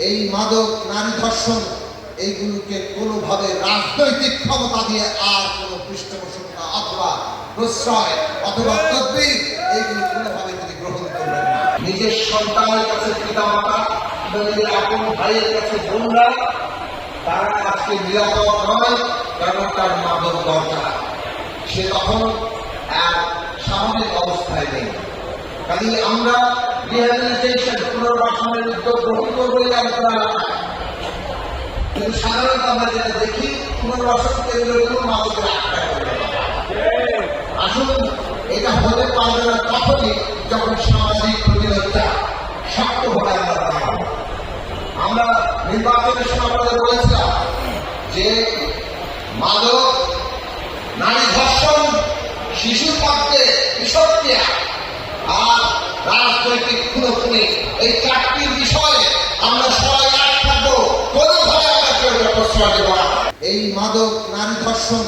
এই মাদক, নারী ধর্ষণ এইগুলোকে কোনোভাবে রাজনৈতিক ক্ষমতা দিয়ে আর কোনো পৃষ্ঠপোষকতা অথবা প্রশ্রয় অথবা তদবির এইগুলো কোনোভাবে তিনি গ্রহণ করবেন না। নিজের সন্তানের কাছে পিতামাতা, নিজের আপন ভাইয়ের কাছে বোনরা, তারা আজকে নিরাপদ নয়, কারণ তার মাদক দরকার। সে তখন এক স্বাভাবিক অবস্থায় নেই। কাজে আমরা রিহ্যাবিলিটেশন, পুনর্বাসনের উদ্যোগ গ্রহণ করবো এই আলোচনা। কিন্তু সাধারণত আমরা যেটা দেখি, পুনর্বাসন কেন্দ্রগুলো মাদকের আটকা করে। আসুন, এটা হতে পারবে না তখনই যখন সামাজিক প্রতিরোধটা শক্তভাবে আমরা বাড়াবো। আমরা নির্বাচনের সময় আপনাদের বলেছিলাম যে মাদক, নারী ধর্ষণ, শিশুর পক্ষে বিষক্রিয়া আর রাজনৈতিক খুনোখুনি, এই চারটির বিষয়ে আমরা সবাই এক থাকবো। কোনোভাবে আমরা কেউ প্রশ্রয় দেব না। এই মাদক, নারী ধর্ষণ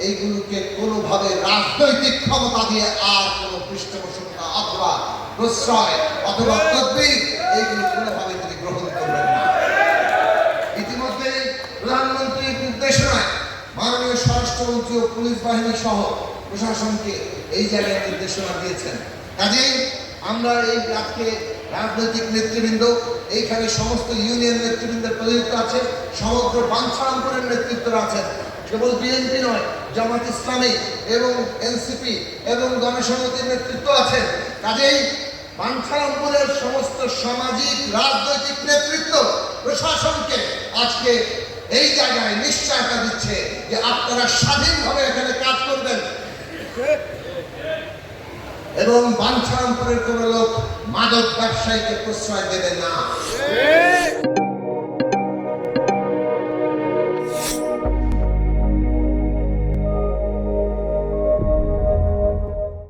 এইগুলোকে কোনোভাবে রাজনৈতিক ক্ষমতা দিয়ে আর কোনো পৃষ্ঠপোষকতা অথবা প্রশ্রয় অথবা তদবির এইগুলো কোনোভাবে তিনি গ্রহণ করবেন না। ইতিমধ্যে প্রধানমন্ত্রীর নির্দেশনায় মাননীয় স্বরাষ্ট্রমন্ত্রী ও পুলিশ বাহিনী সহ প্রশাসনকে এই জায়গায় নির্দেশনা দিয়েছেন। কাজেই আমরা এই আজকে রাজনৈতিক নেতৃবৃন্দ, এইখানে সমস্ত ইউনিয়ন নেতৃবৃন্দের প্রতিনিধিত্ব আছে, সমগ্র বাঞ্ছারামপুরের নেতৃত্ব আছেন, কেবল বিএনপি নয়, জামাত ইসলামী এবং এনসিপি এবং গণসংহতির নেতৃত্ব আছেন। কাজেই বাঞ্ছারামপুরের সমস্ত সামাজিক রাজনৈতিক নেতৃত্ব প্রশাসনকে আজকে এই জায়গায় নিশ্চয়তা দিচ্ছে যে আপনারা স্বাধীনভাবে এখানে কাজ করবেন এবং বাঞ্ছারামপুরের কোন লোক মাদক ব্যবসায়ীকে প্রশ্রয় দেবে না।